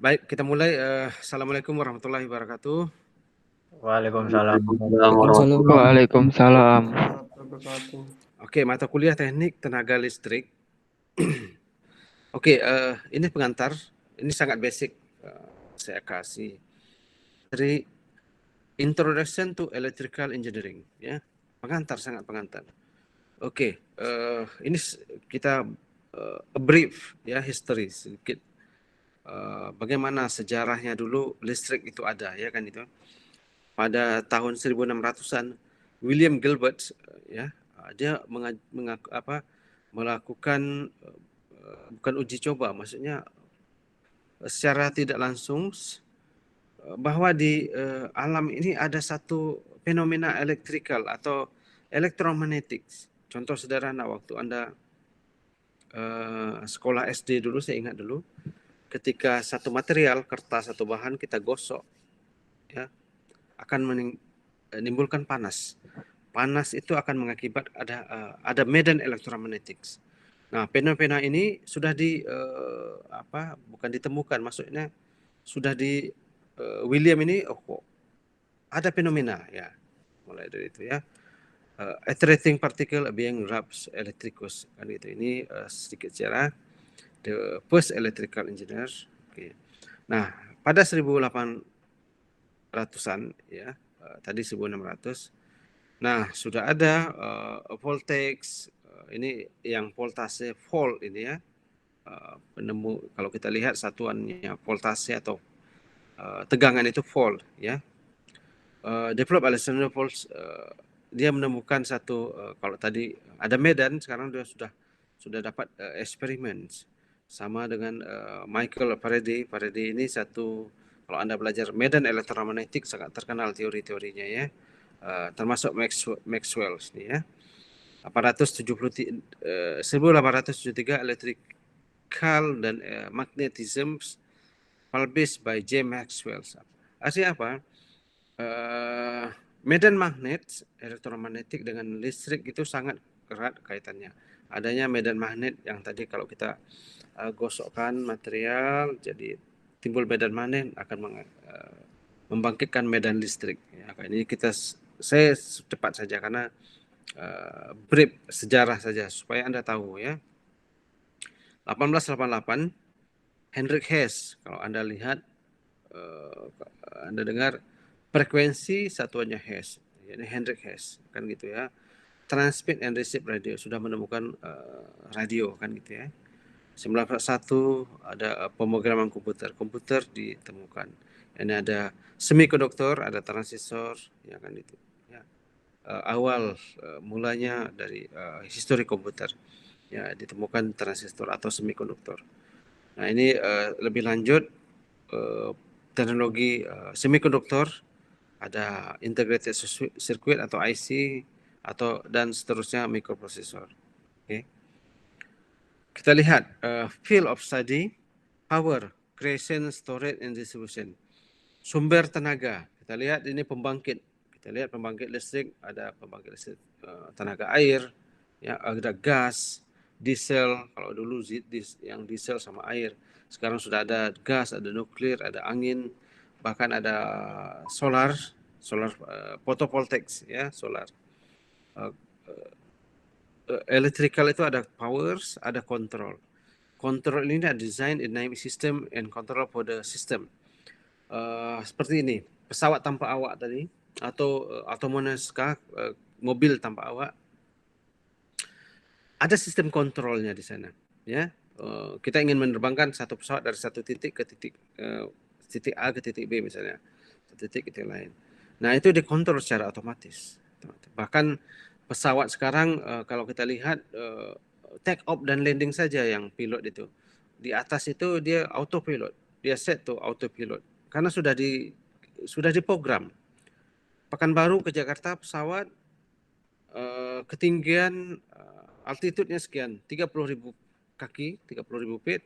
Baik, kita mulai. Assalamualaikum warahmatullahi wabarakatuh. Waalaikumsalam. Waalaikumsalam. Waalaikumsalam. Wabarakatuh. Oke, mata kuliah teknik tenaga listrik. Oke, ini pengantar. Ini sangat basic. Saya kasih dari Introduction to Electrical Engineering. Ya, pengantar, sangat pengantar. Oke, ini kita a brief ya, history sedikit. Bagaimana sejarahnya dulu listrik itu ada, ya kan itu. Pada tahun 1600-an William Gilbert ya dia melakukan bukan uji coba, maksudnya secara tidak langsung bahwa di alam ini ada satu fenomena elektrikal atau elektromagnetik. Contoh sederhana, waktu Anda sekolah SD dulu, saya ingat dulu, ketika satu material, kertas atau bahan kita gosok, ya, akan menimbulkan panas. Panas itu akan mengakibat ada medan elektromagnetik. Nah, fenomena ini sudah bukan ditemukan, maksudnya sudah di William ini ada fenomena ya. Mulai dari itu ya. Iterating particle being wrapped electricus kan gitu. Ini sedikit sejarah the first electrical engineer. Okay. Nah, pada 1800-an ya, tadi 1600. Nah, sudah ada voltage, ini yang voltase volt ini ya. Penemu, kalau kita lihat satuannya voltase atau tegangan itu volt ya. Develop Alexander Volts, dia menemukan satu kalau tadi ada medan, sekarang dia sudah dapat eksperimen sama dengan Michael Faraday. Faraday ini satu, kalau Anda belajar medan elektromagnetik sangat terkenal teori-teorinya ya, termasuk Maxwell ini ya. 1873 electrical dan magnetism published by James Maxwell. Artinya apa? Medan magnet elektromagnetik dengan listrik itu sangat erat kaitannya. Adanya medan magnet yang tadi kalau kita gosokkan material jadi timbul medan magnet akan membangkitkan medan listrik. Ya, ini saya cepat saja karena brief sejarah saja supaya Anda tahu ya. 1888 Heinrich Hertz, kalau Anda lihat Anda dengar frekuensi satuannya Hertz, yakni Heinrich Hertz kan gitu ya. Transmit and receive radio, sudah menemukan radio kan gitu ya. 1901 ada pemrograman komputer ditemukan. Ini ada semikonduktor, ada transistor, ya kan itu. Ya. Awal mulanya dari histori komputer, ya ditemukan transistor atau semikonduktor. Nah ini lebih lanjut teknologi semikonduktor, ada integrated circuit atau IC dan seterusnya mikroprosesor. Okay. Kita lihat field of study, power, creation, storage, and distribution. Sumber tenaga, kita lihat ini pembangkit. Kita lihat pembangkit listrik, ada pembangkit listrik tenaga air, ya, ada gas, diesel. Kalau dulu yang diesel sama air, sekarang sudah ada gas, ada nuklir, ada angin, bahkan ada solar photovoltaik ya, solar. Electrical itu ada powers, ada control. Control ini ada design, dynamic system, and control for the system. Seperti ini, pesawat tanpa awak tadi, atau autonomous car, mobil tanpa awak. Ada sistem kontrolnya di sana. Ya, kita ingin menerbangkan satu pesawat dari satu titik ke titik A ke titik B misalnya, ke titik lain. Nah itu dikontrol secara otomatis. Bahkan pesawat sekarang kalau kita lihat take off dan landing saja yang pilot itu, di atas itu dia autopilot, dia set to autopilot karena sudah diprogram. Pekanbaru ke Jakarta pesawat ketinggian altitude-nya sekian, 30.000 kaki, 30.000 feet,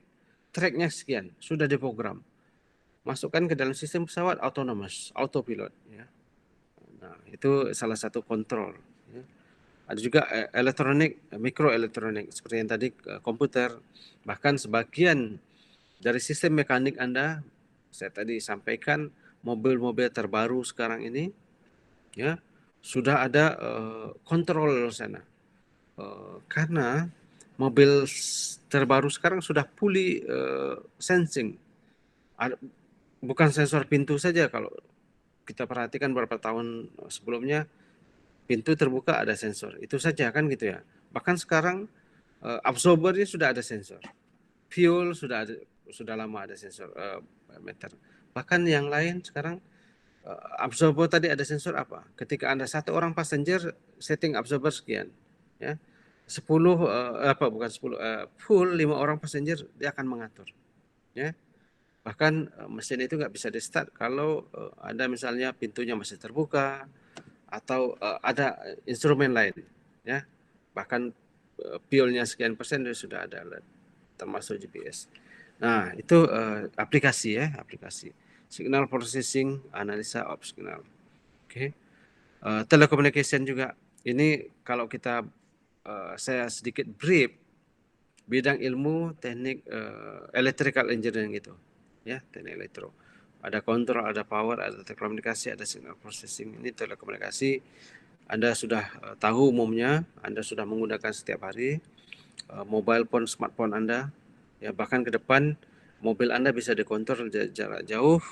track-nya sekian, sudah diprogram. Masukkan ke dalam sistem pesawat autonomous, autopilot ya. Nah, itu salah satu kontrol ya. Ada juga elektronik, mikroelektronik seperti yang tadi komputer, bahkan sebagian dari sistem mekanik Anda saya tadi sampaikan mobil-mobil terbaru sekarang ini ya sudah ada kontrol di sana. Karena mobil terbaru sekarang sudah fully sensing. Bukan sensor pintu saja, kalau kita perhatikan beberapa tahun sebelumnya pintu terbuka ada sensor, itu saja kan gitu ya. Bahkan sekarang absorbernya sudah ada sensor, fuel sudah lama ada sensor meter. Bahkan yang lain sekarang absorber tadi ada sensor apa? Ketika Anda satu orang passenger, setting absorber sekian, ya. 10 bukan 10 full 5 orang passenger dia akan mengatur, ya. Bahkan mesin itu nggak bisa di start kalau ada misalnya pintunya masih terbuka atau ada instrumen lain, ya. Bahkan fuelnya sekian persen sudah ada alert, termasuk GPS. Nah, itu aplikasi ya, aplikasi. Signal processing, analisa of signal. Oke. Telecommunication juga. Ini kalau kita saya sedikit brief bidang ilmu teknik electrical engineering itu. Ya, teknik elektro. Ada kontrol, ada power, ada telekomunikasi, ada signal processing. Ini telekomunikasi. Anda sudah tahu umumnya, Anda sudah menggunakan setiap hari mobile phone, smartphone Anda. Ya, bahkan ke depan mobil Anda bisa dikontrol jarak jauh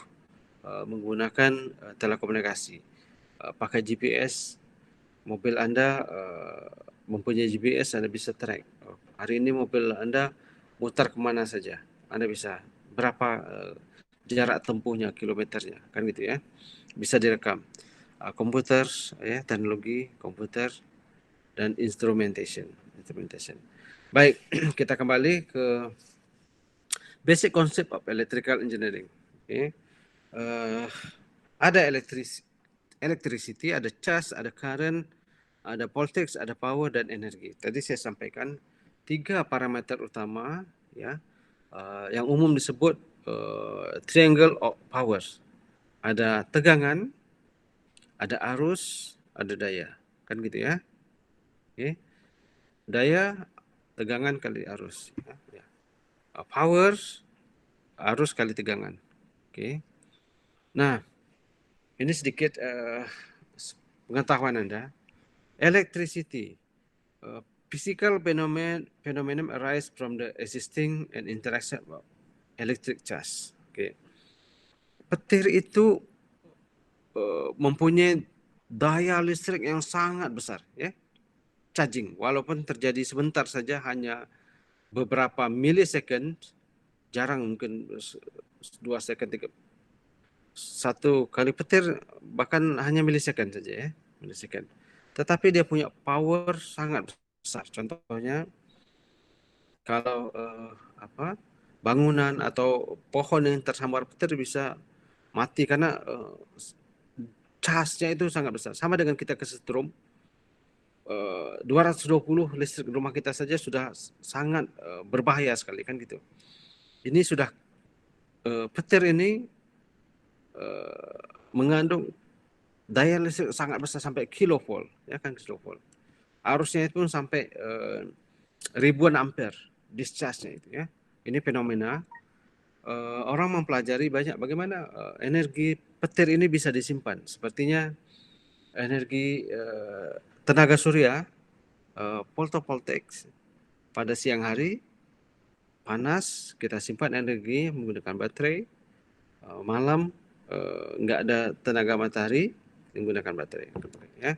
menggunakan telekomunikasi. Pakai GPS, mobil Anda mempunyai GPS, Anda bisa track. Hari ini mobil Anda mutar kemana saja, Anda bisa berapa jarak tempuhnya, kilometernya, kan gitu ya. Bisa direkam. Komputer, ya, teknologi komputer dan instrumentation. Baik, kita kembali ke basic concept of electrical engineering. Okay. Ada electricity, ada charge, ada current, ada voltage, ada power dan energi. Tadi saya sampaikan 3 parameter utama ya yang umum disebut triangle of powers. Ada tegangan, ada arus, ada daya. Kan gitu ya. Oke. Daya, tegangan kali arus. Ya. Power, arus kali tegangan. Oke. Nah, ini sedikit pengetahuan Anda. Electricity, physical phenomenon arise from the existing and interaction of electric charge. Okay. Petir itu mempunyai daya listrik yang sangat besar, ya. Charging, walaupun terjadi sebentar saja, hanya beberapa millisecond, jarang, mungkin 2 second, 3, 1 kali petir bahkan hanya millisecond saja ya, millisecond. Tetapi dia punya power sangat besar. Contohnya kalau bangunan atau pohon yang tersambar petir bisa mati karena charge-nya itu sangat besar. Sama dengan kita kesetrum 220 listrik rumah kita saja sudah sangat berbahaya sekali, kan gitu. Ini sudah petir ini mengandung daya listrik sangat besar sampai kilovolt, ya kan, kilovolt. Arusnya itu sampai ribuan ampere discharge-nya itu ya. Ini fenomena orang mempelajari banyak bagaimana energi petir ini bisa disimpan. Sepertinya energi tenaga surya, photovoltaik, pada siang hari panas kita simpan energi menggunakan baterai, malam nggak ada tenaga matahari menggunakan baterai, ya.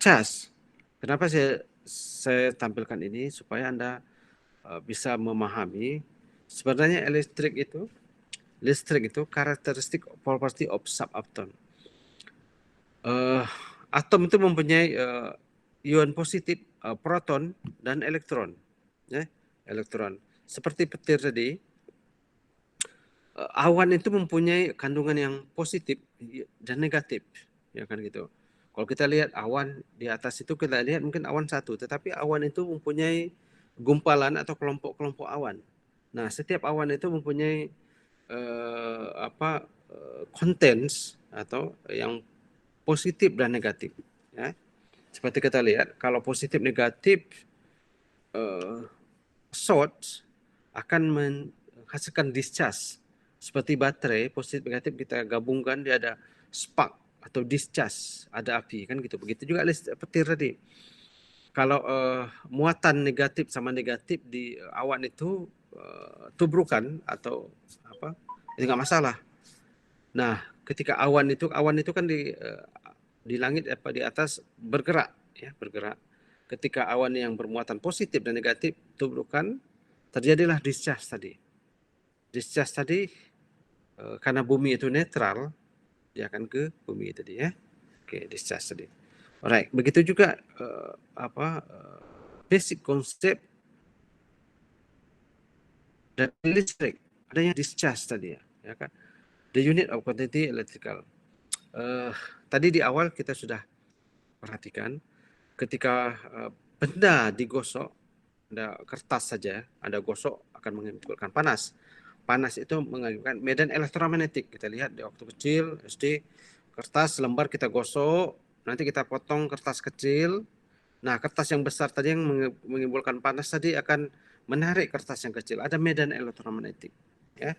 Cas, kenapa saya tampilkan ini supaya Anda bisa memahami sebenarnya listrik itu karakteristik property of subatom. Atom itu mempunyai ion positif, proton dan elektron, ya, elektron. Seperti petir tadi, awan itu mempunyai kandungan yang positif dan negatif, ya kan gitu. Kalau kita lihat awan di atas itu, kita lihat mungkin awan satu, tetapi awan itu mempunyai gumpalan atau kelompok-kelompok awan. Nah, setiap awan itu mempunyai contents atau yang positif dan negatif, ya. Seperti kita lihat, kalau positif negatif, short akan menghasilkan discharge Seperti baterai, positif negatif kita gabungkan, dia ada spark atau discharge, ada api kan gitu. Begitu juga petir tadi. Kalau muatan negatif sama negatif di awan itu tubrukan atau apa, itu nggak masalah. Nah, ketika awan itu kan di langit di atas bergerak ya, bergerak. Ketika awan yang bermuatan positif dan negatif tubrukan, terjadilah discharge tadi. Discharge tadi karena bumi itu netral, dia akan ke bumi tadi ya. Oke, discharge tadi. Alright, begitu juga basic konsep dari listrik, adanya discharge tadi ya kan. The unit of quantity electrical. Tadi di awal kita sudah perhatikan ketika benda digosok, ada kertas saja, ada gosok akan menimbulkan panas. Panas itu mengakibatkan medan elektromagnetik. Kita lihat di waktu kecil SD, kertas lembar kita gosok, nanti kita potong kertas kecil. Nah, kertas yang besar tadi yang menimbulkan panas tadi akan menarik kertas yang kecil. Ada medan elektromagnetik. Ya,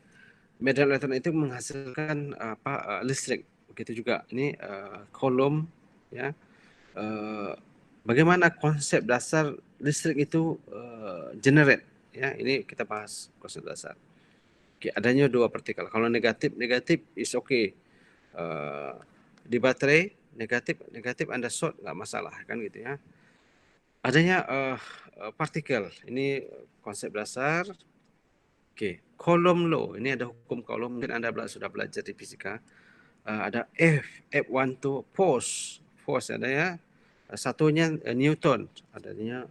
medan elektromagnetik menghasilkan listrik. Begitu juga ini kolom ya. Bagaimana konsep dasar listrik itu generate ya, ini kita bahas konsep dasar. Oke, adanya dua partikel. Kalau negatif is okay. Di baterai negatif Anda short nggak masalah kan gitu ya. Adanya partikel, ini konsep dasar. Oke, Coulomb law, ini ada hukum Coulomb, mungkin Anda sudah belajar di fisika. Ada F12 force ada ya. Satunya Newton, adanya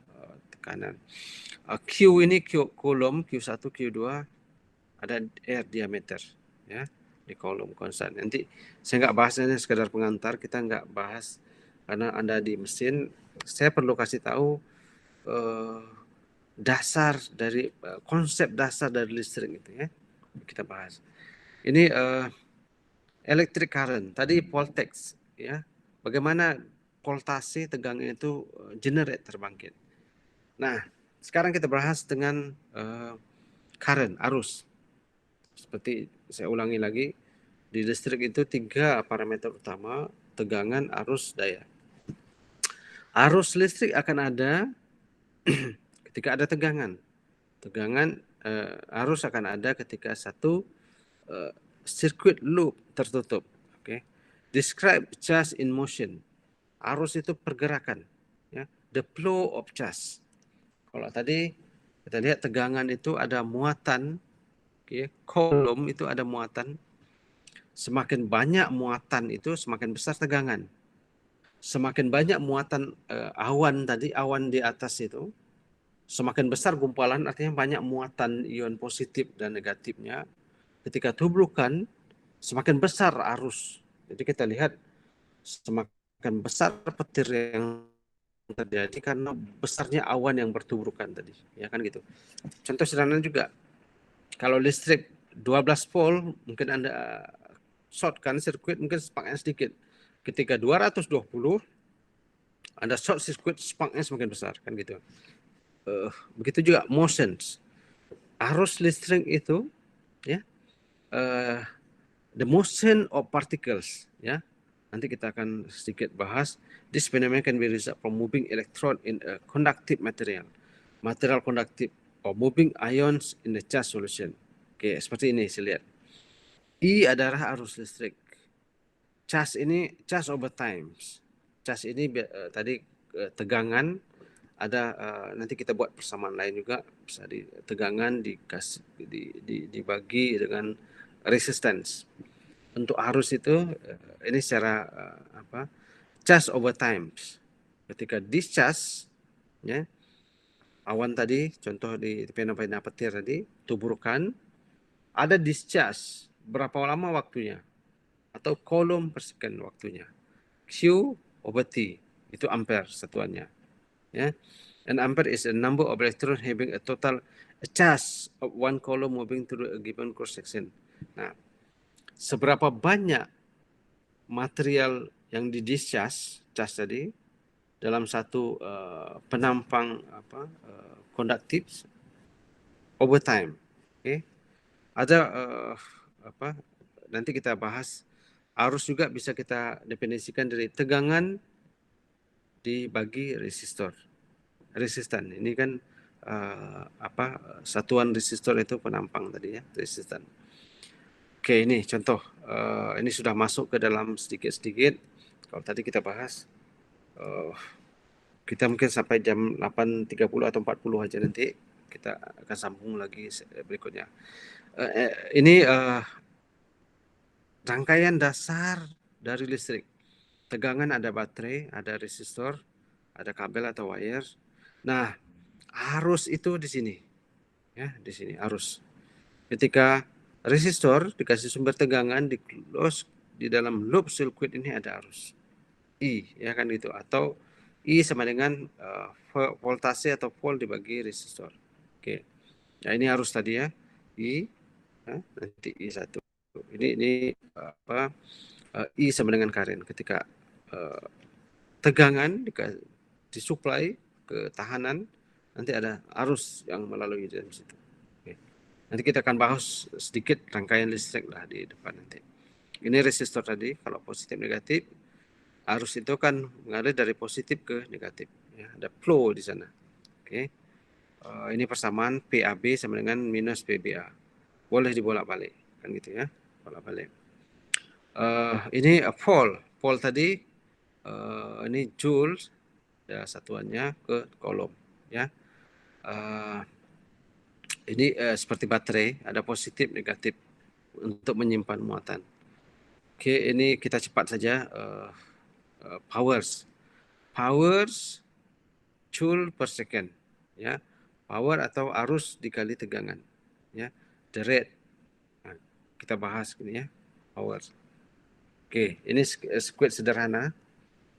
tekanan. Q ini Coulomb, Q1, Q2, ada R diameter ya, di Coulomb konstan. Nanti saya nggak bahas, ini sekedar pengantar, kita nggak bahas karena Anda di mesin. Saya perlu kasih tahu dasar dari konsep dasar dari listrik itu ya, kita bahas. Ini electric current, tadi voltage ya, bagaimana voltase tegangan itu generate terbangkit. Nah, sekarang kita bahas dengan current, arus. Seperti saya ulangi lagi, di listrik itu 3 parameter utama, tegangan, arus, daya. Arus listrik akan ada ketika ada tegangan. Tegangan arus akan ada ketika satu circuit loop tertutup. Okay. Describe charge in motion. Arus itu pergerakan. Ya. The flow of charge. Kalau tadi kita lihat tegangan itu ada muatan, okay. Kolom itu ada muatan. Semakin banyak muatan itu semakin besar tegangan. Semakin banyak muatan awan tadi, awan di atas itu, semakin besar gumpalan, artinya banyak muatan ion positif dan negatifnya. Ketika tubrukan, semakin besar arus. Jadi kita lihat semakin besar petir yang terjadi karena besarnya awan yang bertubrukan tadi, ya kan gitu. Contoh sederhana juga, kalau listrik 12 volt, mungkin Anda shortkan sirkuit, mungkin sparknya sedikit. Ketika 220, Anda short sirkuit, sparknya semakin besar, kan gitu. Begitu juga motions. Arus listrik itu, ya, the motion of particles, ya. Nanti kita akan sedikit bahas. This phenomenon can be result from moving electron in a conductive material conductive, or moving ions in the charge solution. Oke, seperti ini saya lihat. I adalah arus listrik. Charge ini charge over times. Charge ini tadi tegangan, ada nanti kita buat persamaan lain juga, bisa di tegangan dibagi dengan resistance. Untuk arus itu ini secara charge over times. Ketika discharge ya, awan tadi contoh di fenomena petir tadi, tubrukan, ada discharge, berapa lama waktunya, atau coulomb per second waktunya. Q over T, itu ampere satuannya. Ya. An ampere is a number of electrons having a total charge of one coulomb moving through a given cross section. Nah, seberapa banyak material yang di discharge charge tadi dalam satu penampang konduktif over time. Okay. Ada nanti kita bahas arus juga bisa kita definisikan dari tegangan dibagi resistor. Resistan ini kan satuan resistor itu penampang tadi ya, resistan. Oke, ini contoh. Ini sudah masuk ke dalam sedikit-sedikit. Kalau tadi kita bahas, kita mungkin sampai jam 8.30 atau 40 aja, nanti kita akan sambung lagi berikutnya. Ini rangkaian dasar dari listrik. Tegangan ada baterai, ada resistor, ada kabel atau wire. Nah, arus itu di sini. Ya, di sini arus. Ketika resistor dikasih sumber tegangan di close di dalam loop circuit ini ada arus I, ya kan gitu, atau I sama dengan voltase atau volt dibagi resistor. Oke. Nah, ini arus tadi ya. I nanti I1. Ini I sama dengan current. Ketika tegangan disuplai ke tahanan, nanti ada arus yang melalui dalam situ. Oke. Nanti kita akan bahas sedikit rangkaian listrik lah di depan nanti. Ini resistor tadi, kalau positif negatif, arus itu kan mengalir dari positif ke negatif. Ya, ada flow di sana. Oke. Ini persamaan PAB sama dengan minus PBA. Boleh dibolak-balik, kan gitu ya, bolak-balik. Ini volt. Volt tadi ini joule ya, satuannya ke kolom ya. Ini seperti baterai, ada positif negatif untuk menyimpan muatan. Oke, ini kita cepat saja. Powers joule per second ya. Power atau arus dikali tegangan ya. The rate. Nah, kita bahas ini ya, power. Oke, ini squid sederhana.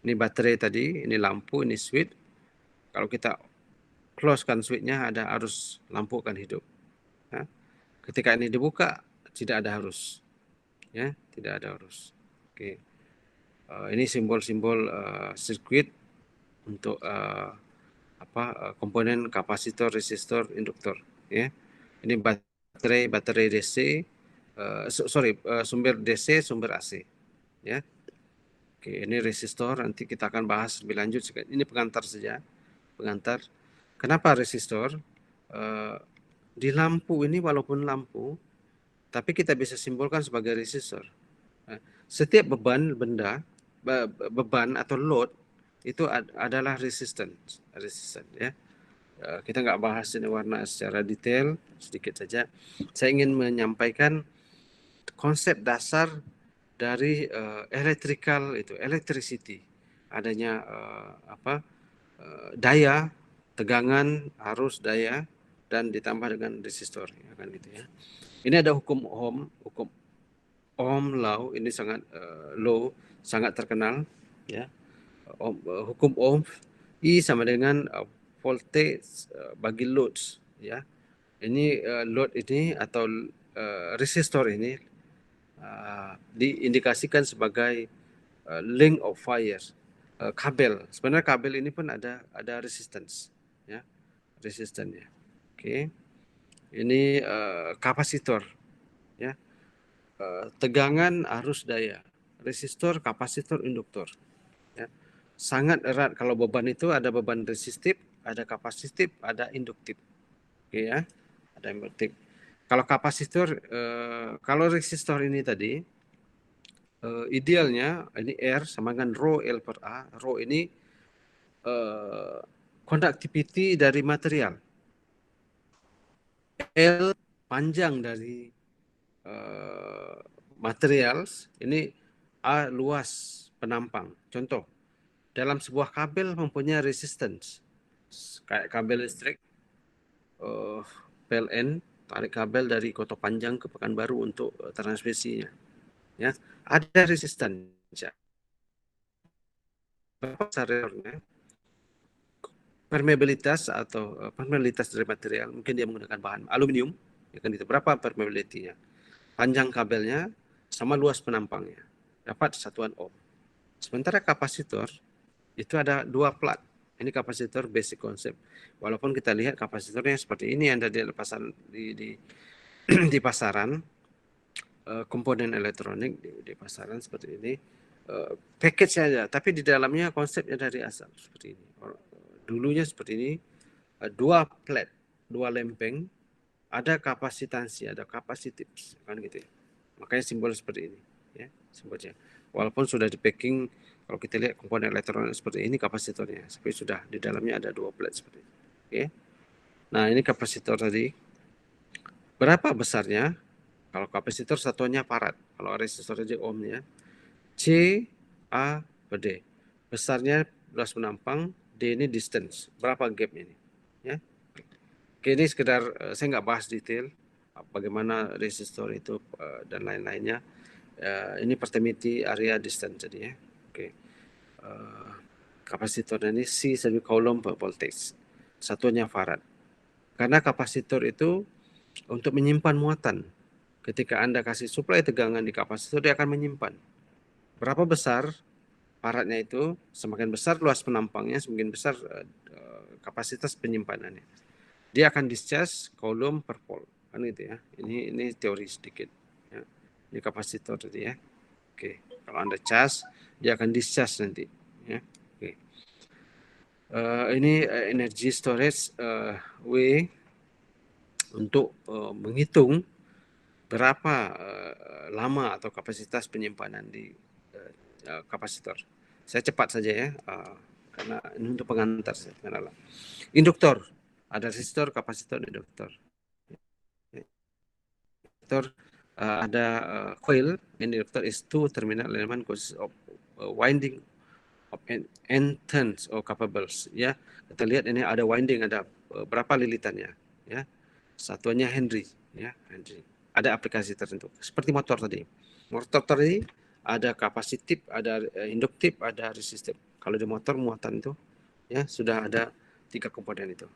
Ini baterai tadi, ini lampu, ini switch. Kalau kita closekan switchnya, ada arus lampu akan hidup. Ya. Ketika ini dibuka, tidak ada arus. Ya, tidak ada arus. Oke. Ini simbol-simbol sirkuit untuk komponen kapasitor, resistor, induktor. Ya. Ini baterai DC, sumber DC, sumber AC. Ya. Oke, ini resistor, nanti kita akan bahas lebih lanjut. Ini pengantar saja. Pengantar. Kenapa resistor? Di lampu ini, walaupun lampu, tapi kita bisa simbolkan sebagai resistor. Setiap beban atau load itu adalah resistance ya. Kita nggak bahas ini warna secara detail, sedikit saja. Saya ingin menyampaikan konsep dasar dari electricity, adanya daya, tegangan, arus, daya, dan ditambah dengan resistor, ya kan gitu ya. Ini ada hukum Ohm law, ini sangat sangat terkenal ya. Hukum Ohm, I sama dengan voltage bagi loads ya. Ini load ini atau resistor ini diindikasikan sebagai link of fire, kabel. Sebenarnya kabel ini pun ada resistance ya, resistannya. Oke. Ini kapasitor ya. Tegangan, arus, daya. Resistor, kapasitor, induktor. Ya. Sangat erat. Kalau beban itu ada beban resistif, ada kapasitif, ada induktif. Oke ya. Ada induktif. Kalau kapasitor, kalau resistor ini tadi, idealnya ini R sama dengan rho L per A. Rho ini conductivity dari material. L panjang dari material, ini A luas penampang. Contoh, dalam sebuah kabel mempunyai resistance. Kayak kabel listrik, PLN, tarik kabel dari Kota Panjang ke Pekanbaru untuk transmisinya. Ya, ada resistance. Berapa besarnya? Permeabilitas atau permeabilitas dari material, mungkin dia menggunakan bahan aluminium, ya kan itu. Berapa permeability-nya? Panjang kabelnya sama luas penampangnya. Dapat satuan ohm. Sementara kapasitor itu ada 2 plat. Ini kapasitor basic konsep. Walaupun kita lihat kapasitornya seperti ini yang ada di pasaran, di pasaran, komponen elektronik di pasaran seperti ini, package saja, tapi di dalamnya konsepnya dari asal seperti ini. Dulunya seperti ini, dua plate, dua lempeng, ada kapasitansi, ada kapasitif, kan gitu ya. Makanya simbol seperti ini, ya simbolnya. Walaupun sudah di packing, kalau kita lihat komponen elektronik seperti ini kapasitornya, tapi sudah di dalamnya ada dua plate seperti ini. Oke. Nah ini kapasitor tadi. Berapa besarnya? Kalau kapasitor satuannya farad, kalau resistor aja ohmnya. C A per D. Besarnya luas penampang, D ini distance. Berapa gap ini? Ya. Oke, ini sekedar saya nggak bahas detail bagaimana resistor itu dan lain-lainnya. Ini permittivity area distance jadi ya. Oke. Kapasitor ini C sebagai coulomb per voltage. Satuannya farad. Karena kapasitor itu untuk menyimpan muatan. Ketika Anda kasih suplai tegangan di kapasitor, dia akan menyimpan. Berapa besar faradnya itu, semakin besar luas penampangnya, semakin besar kapasitas penyimpanannya. Dia akan discharge coulomb per volt. Kan gitu ya. Ini teori sedikit. Ya. Ini kapasitor tadi ya. Oke. Kalau Anda charge, dia akan discharge nanti. Ya. Oke. Ini energy storage W untuk menghitung berapa lama atau kapasitas penyimpanan di kapasitor. Saya cepat saja ya, karena ini untuk pengantar. Induktor, ada resistor, kapasitor, induktor. Induktor ada coil. Induktor is two terminal element consists of winding of n turns or capables. Ya, kita lihat ini ada winding, ada berapa lilitannya. Ya, satuannya Henry. Ya, Henry. Ada aplikasi tertentu. Seperti motor tadi. Motor tadi ada kapasitif, ada induktif, ada resistif. Kalau di motor muatan itu ya sudah ada 3 komponen itu.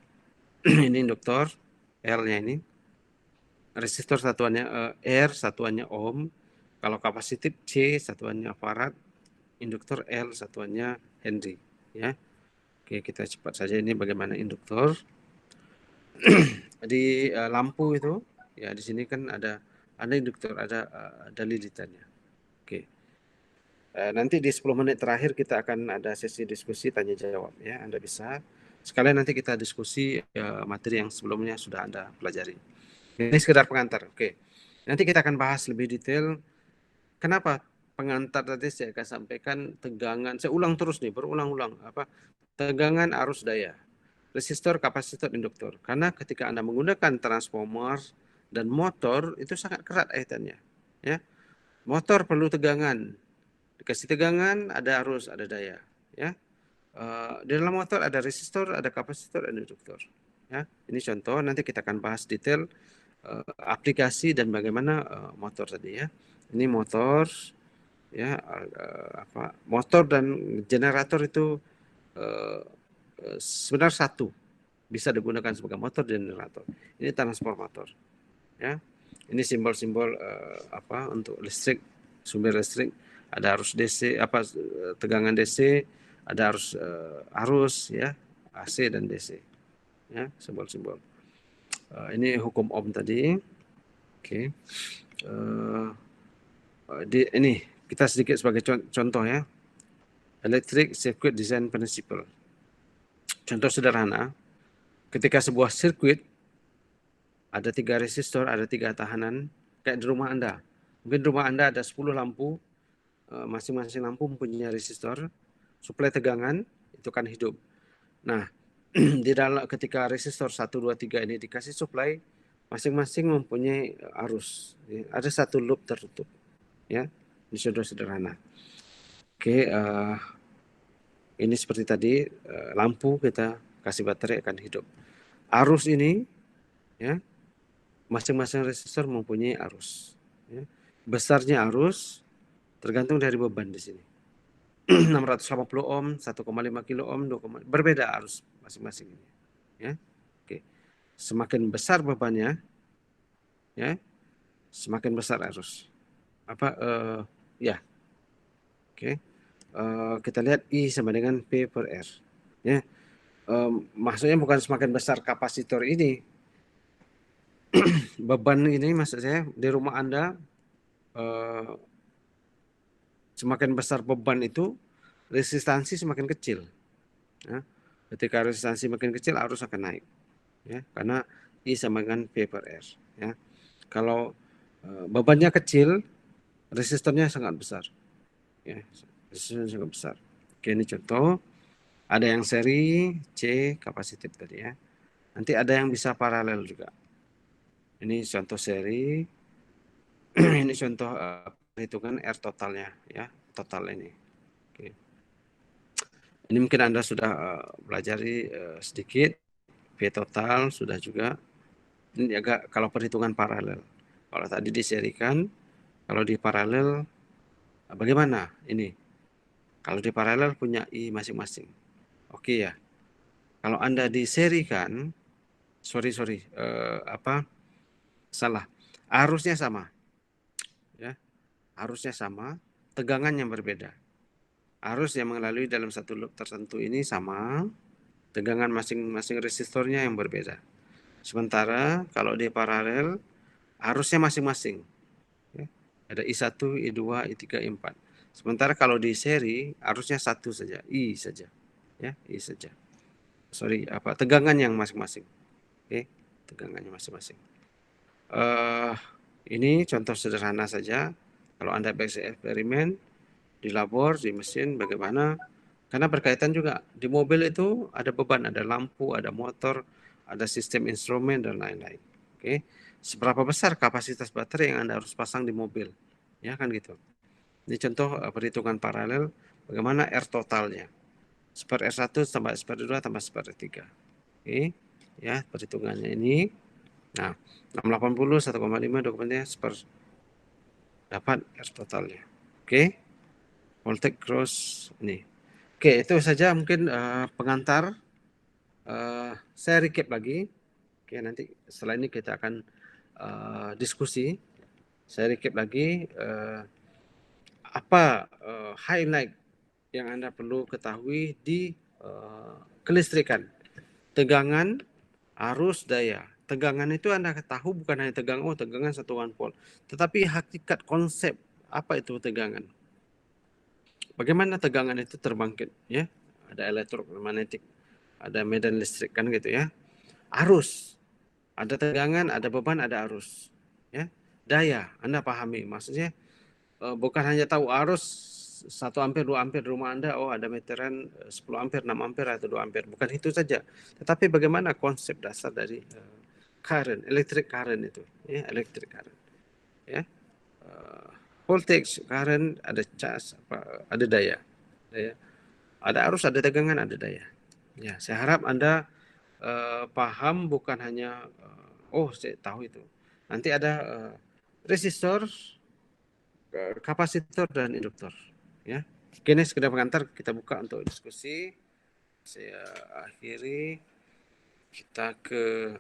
Ini induktor, L-nya ini. Resistor satuannya R, satuannya ohm. Kalau kapasitif C, satuannya farad. Induktor L, satuannya Henry. Ya. Oke, kita cepat saja ini bagaimana induktor. Di lampu itu ya di sini kan ada induktor, ada lilitannya. Oke. Nanti di 10 menit terakhir kita akan ada sesi diskusi tanya jawab ya. Anda bisa sekalian nanti kita diskusi materi yang sebelumnya sudah Anda pelajari. Ini sekedar pengantar. Oke. Nanti kita akan bahas lebih detail kenapa pengantar tadi saya akan sampaikan tegangan. Saya ulang terus nih, berulang-ulang apa? Tegangan, arus, daya. Resistor, kapasitor, induktor. Karena ketika Anda menggunakan transformer dan motor itu sangat erat kaitannya. Ya. Motor perlu tegangan. Dikasih tegangan, ada arus, ada daya. Ya. Di dalam motor ada resistor, ada kapasitor, ada induktor. Ya. Ini contoh, nanti kita akan bahas detail aplikasi dan bagaimana motor tadi ya. Ini motor ya, motor dan generator itu sebenarnya satu, bisa digunakan sebagai motor dan generator. Ini transformator ya. Ini simbol-simbol untuk listrik, sumber listrik. Ada arus DC, tegangan DC, ada arus ya, AC dan DC ya, simbol-simbol. Ini hukum Ohm tadi. Oke. Ini kita sedikit sebagai contoh ya. Electric Circuit Design Principle. Contoh sederhana, ketika sebuah sirkuit ada 3 resistor, ada 3 tahanan, kayak di rumah Anda. Mungkin di rumah Anda ada 10 lampu, masing-masing lampu mempunyai resistor, suplai tegangan itu kan hidup. Nah, di dalam ketika resistor 1, 2, 3 ini dikasih suplai, masing-masing mempunyai arus. Ada satu loop tertutup. Ya, ini sudah sederhana. Oke, ini seperti tadi lampu kita kasih baterai akan hidup. Arus ini, ya, masing-masing resistor mempunyai arus. Ya. Besarnya arus tergantung dari beban di sini. 680 ohm, 1,5 kilo ohm, 2, berbeda arus masing-masing ini. Ya, oke. Semakin besar bebannya, ya, semakin besar arus. Ya, oke. Kita lihat I sama dengan P per R. Ya, maksudnya bukan semakin besar kapasitor ini, beban ini maksud saya di rumah Anda eh, semakin besar beban itu, resistansi semakin kecil. Ya. Ketika resistansi makin kecil, arus akan naik. Ya, karena I sama dengan P per R. Ya. Kalau bebannya kecil, resistornya sangat besar. Ya, resistornya sangat besar. Oke, ini contoh. Ada yang seri, C kapasitif tadi ya. Nanti ada yang bisa paralel juga. Ini contoh seri. Ini contoh perhitungan R totalnya ya, total ini. Oke. Ini mungkin Anda sudah pelajari sedikit. V total sudah juga. Ini agak kalau perhitungan paralel. Kalau tadi diserikan, kalau di paralel bagaimana ini? Kalau di paralel punya I masing-masing. Oke ya. Kalau Anda diserikan, salah. Arusnya sama. Ya. Arusnya sama, tegangan yang berbeda. Arus yang melalui dalam satu loop tertentu ini sama, tegangan masing-masing resistornya yang berbeda. Sementara kalau di paralel, arusnya masing-masing. Ya. Ada I1, I2, I3, I4. Sementara kalau di seri, arusnya satu saja, I saja. Ya, I saja. Tegangan yang masing-masing. Oke, tegangannya masing-masing. Ini contoh sederhana saja. Kalau Anda bereksperimen di labor, di mesin, bagaimana? Karena berkaitan juga di mobil itu ada beban, ada lampu, ada motor, ada sistem instrumen dan lain-lain. Oke, seberapa besar kapasitas baterai yang Anda harus pasang di mobil? Ya kan gitu. Ini contoh perhitungan paralel bagaimana R totalnya. Seper R1 tambah seper R2 tambah seper R3. Oke, ya perhitungannya ini. Nah, 680 1,5 dokumennya seper dapat R totalnya. Oke. Voltage cross ini. Oke, itu saja mungkin pengantar. Saya recap lagi. Oke, nanti setelah ini kita akan diskusi. Saya recap lagi apa highlight yang Anda perlu ketahui di kelistrikan. Tegangan, arus, daya. Tegangan itu Anda tahu bukan hanya tegangan satuan volt, tetapi hakikat konsep apa itu tegangan. Bagaimana tegangan itu terbangkit ya? Ada elektromagnetik, ada medan listrik kan gitu ya. Arus, ada tegangan, ada beban, ada arus. Ya. Daya, Anda pahami. Maksudnya bukan hanya tahu arus 1 ampere, 2 ampere di rumah Anda, oh ada meteran 10 ampere, 6 ampere atau 2 ampere. Bukan itu saja. Tetapi bagaimana konsep dasar dari current, electric current itu, ya, electric current. Ya. Voltage, current, ada charge, ada daya. Ada arus, ada tegangan, ada daya. Ya, saya harap Anda paham bukan hanya saya tahu itu. Nanti ada resistor, kapasitor dan induktor. Ya, ini sekedar pengantar, kita buka untuk diskusi. Saya akhiri, kita ke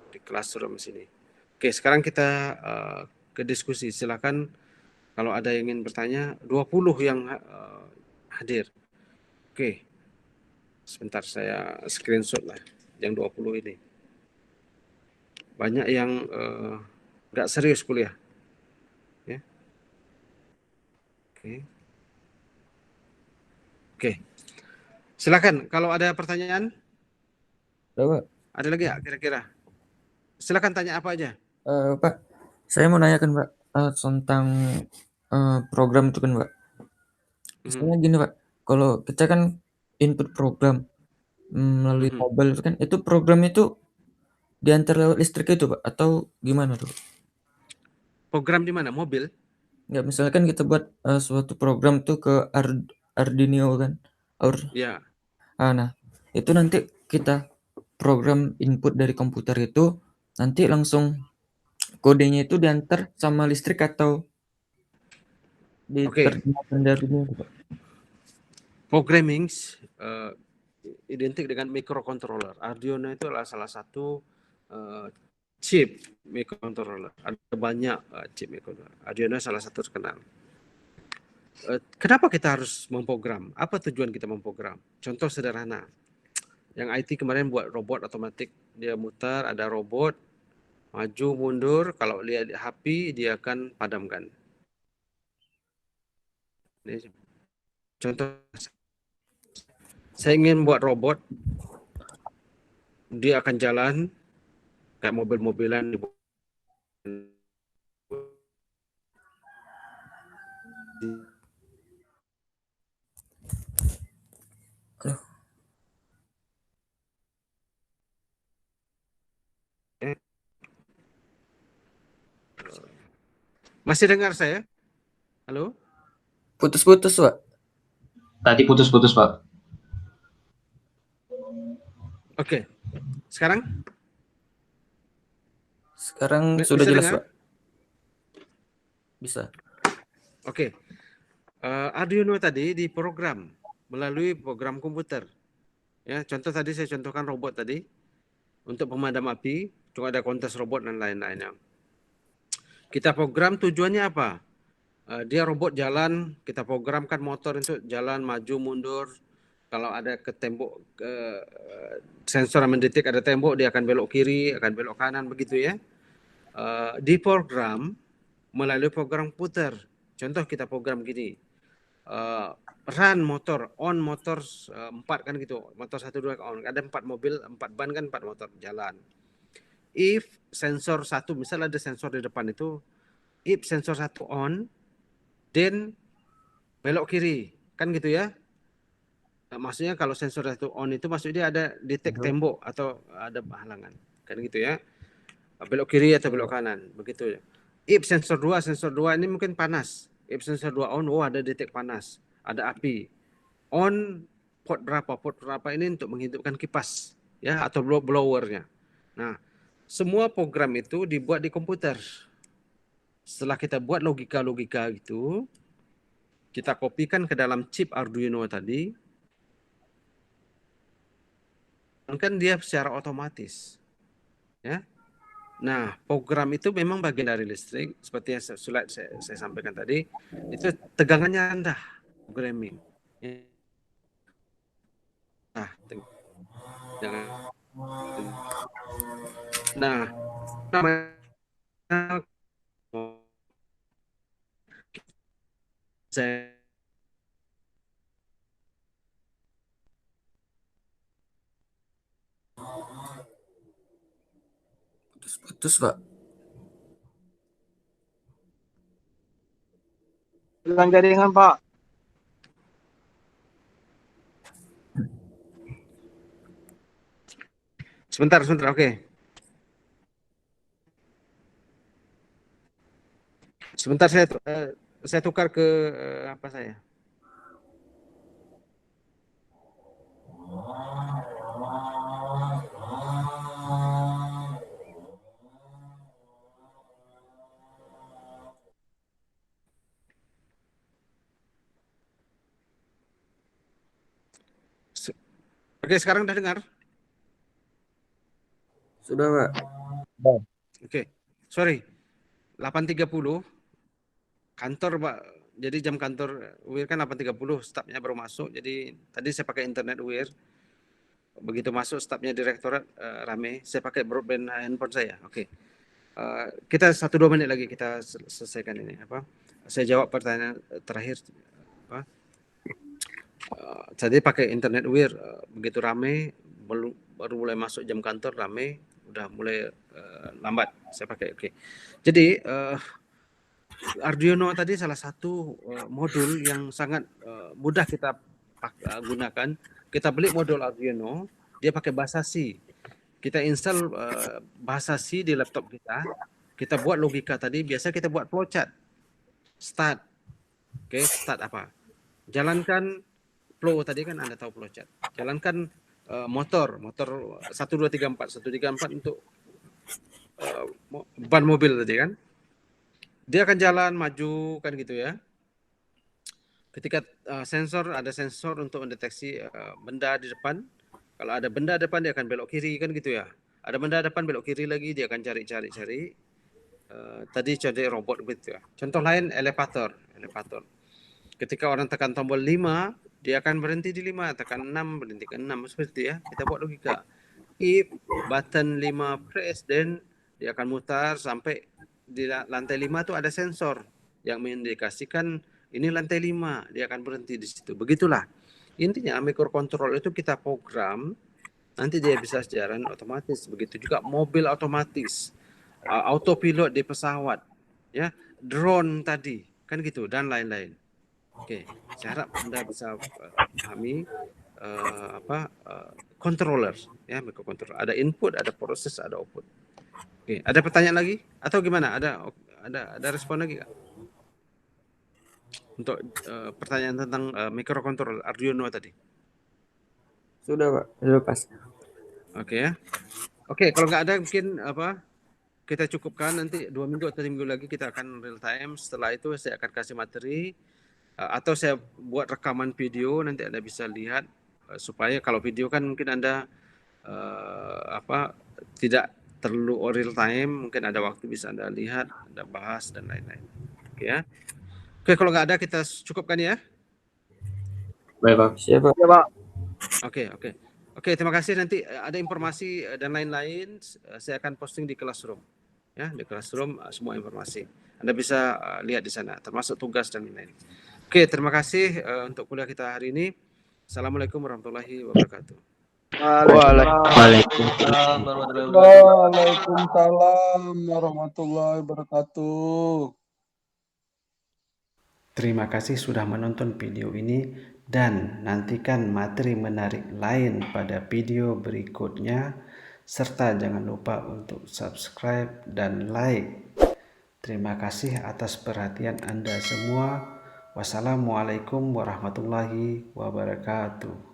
di classroom sini. Oke, sekarang kita ke diskusi. Silakan kalau ada yang ingin bertanya. 20 yang hadir. Oke, sebentar saya screenshot lah yang 20 ini. Banyak yang nggak serius kuliah. Ya. Oke. Silakan kalau ada pertanyaan. Pak. Ada lagi ya kira-kira? Silakan tanya apa aja. Pak, saya mau nanyakan Pak tentang program itu kan Pak. Misalnya gini Pak, kalau kita kan input program melalui mobile itu kan, itu program itu diantar lewat listrik itu Pak, atau gimana tuh? Program di mana? Mobil? Nggak, misalkan kita buat suatu program tuh ke Arduino kan, Ya. nah itu nanti kita program input dari komputer itu nanti langsung kodenya itu diantar sama listrik atau Oke. diterjemahkan dari ini Pak? Programming identik dengan microcontroller. Arduino itu adalah salah satu chip microcontroller. Ada banyak chip microcontroller. Arduino salah satu terkenal. Kenapa kita harus memprogram? Apa tujuan kita memprogram? Contoh sederhana. Yang IT kemarin buat robot otomatis, dia mutar, ada robot, maju mundur, kalau lihat api dia akan padamkan. Ini contoh, saya ingin buat robot, dia akan jalan kayak mobil-mobilan. Masih dengar saya? Halo? Putus-putus, Pak. Tadi putus-putus, Pak. Oke. Sekarang? Sekarang sudah Bisa jelas, dengar? Pak. Bisa. Oke. Arduino tadi diprogram melalui program komputer. Ya, contoh tadi saya contohkan robot tadi untuk pemadam api, juga ada kontes robot dan lain-lainnya. Kita program tujuannya apa? Dia robot jalan, kita programkan motor untuk jalan maju mundur. Kalau ada ke tembok, sensor yang mendetek ada tembok, dia akan belok kiri, akan belok kanan, begitu ya. Diprogram melalui program komputer. Contoh kita program gini, run motor, on motor 4 kan gitu, motor 1, 2 on, ada 4 mobil, 4 ban kan 4 motor jalan. If sensor 1, misalnya ada sensor di depan itu, if sensor 1 on, then belok kiri, kan gitu ya. Maksudnya kalau sensor 1 on itu maksudnya ada detect tembok atau ada halangan, kan gitu ya. Belok kiri atau belok kanan, begitu ya. If sensor 2 ini mungkin panas. If sensor 2 on, oh ada detect panas, ada api. On port berapa ini untuk menghidupkan kipas ya atau blowernya. Nah, semua program itu dibuat di komputer. Setelah kita buat logika-logika gitu, kita kopikan ke dalam chip Arduino tadi, kan dia secara otomatis. Ya. Nah, program itu memang bagian dari listrik, seperti yang saya sampaikan tadi, itu tegangannya rendah, programming. Nah, namanya saya Putus-putus, Pak. Hilang jaringan, Pak. sebentar, oke. Sebentar saya tukar ke apa saya. Oke, sekarang udah dengar? Sudah, Pak. Oke. Sorry. 8.30 kantor, Pak. Jadi jam kantor UIR kan 8.30, stafnya baru masuk. Jadi tadi saya pakai internet UIR. Begitu masuk stafnya direktorat rame, saya pakai broadband handphone saya. Oke. Kita 1-2 menit lagi kita selesaikan ini apa? Saya jawab pertanyaan terakhir apa? Tadi pakai internet UIR begitu rame, baru mulai masuk jam kantor rame, udah mulai lambat saya pakai. Oke. Jadi Arduino tadi salah satu modul yang sangat mudah kita gunakan. Kita beli modul Arduino, dia pakai bahasa C. Kita install bahasa C di laptop kita. Kita buat logika tadi, biasa kita buat flowchart. Start. Oke, start apa? Jalankan flow tadi kan Anda tahu flowchart. Jalankan motor 1 2 3 4 untuk ban mobil tadi kan. Dia akan jalan maju kan gitu ya. Ketika ada sensor untuk mendeteksi benda di depan. Kalau ada benda depan dia akan belok kiri kan gitu ya. Ada benda depan belok kiri lagi dia akan cari. Tadi contoh robot gitu ya. Contoh lain elevator. Ketika orang tekan tombol 5, dia akan berhenti di 5, tekan 6 berhenti ke 6 seperti ya. Kita buat logika. If button 5 press then dia akan mutar sampai di lantai 5 tuh ada sensor yang mengindikasikan ini lantai 5, dia akan berhenti di situ. Begitulah. Intinya microcontroller itu kita program, nanti dia bisa jalan otomatis. Begitu juga mobil otomatis, autopilot di pesawat, ya, drone tadi, kan gitu, dan lain-lain. Oke, saya harap Anda bisa pahami controller, ya, microcontroller. Ada input, ada proses, ada output. Oke, ada pertanyaan lagi atau gimana? Ada respon lagi nggak? Untuk pertanyaan tentang microcontroller Arduino tadi. Sudah Pak, sudah pas. Oke ya. Oke, kalau nggak ada mungkin kita cukupkan, nanti 2 minggu atau 3 minggu lagi kita akan real time. Setelah itu saya akan kasih materi atau saya buat rekaman video, nanti Anda bisa lihat supaya kalau video kan mungkin Anda tidak terlalu real time, mungkin ada waktu bisa Anda lihat, Anda bahas dan lain-lain. Oke ya. Oke, kalau nggak ada kita cukupkan ya. Baik, Pak. Siap Pak. Ya, Pak. Oke, terima kasih. Nanti ada informasi dan lain-lain saya akan posting di Classroom. Ya, di Classroom semua informasi. Anda bisa lihat di sana, termasuk tugas dan lain-lain. Oke, terima kasih untuk kuliah kita hari ini. Assalamualaikum warahmatullahi wabarakatuh. Waalaikumsalam warahmatullahi wabarakatuh. Terima kasih sudah menonton video ini dan nantikan materi menarik lain pada video berikutnya, serta jangan lupa untuk subscribe dan like. Terima kasih atas perhatian Anda semua. Wassalamualaikum warahmatullahi wabarakatuh.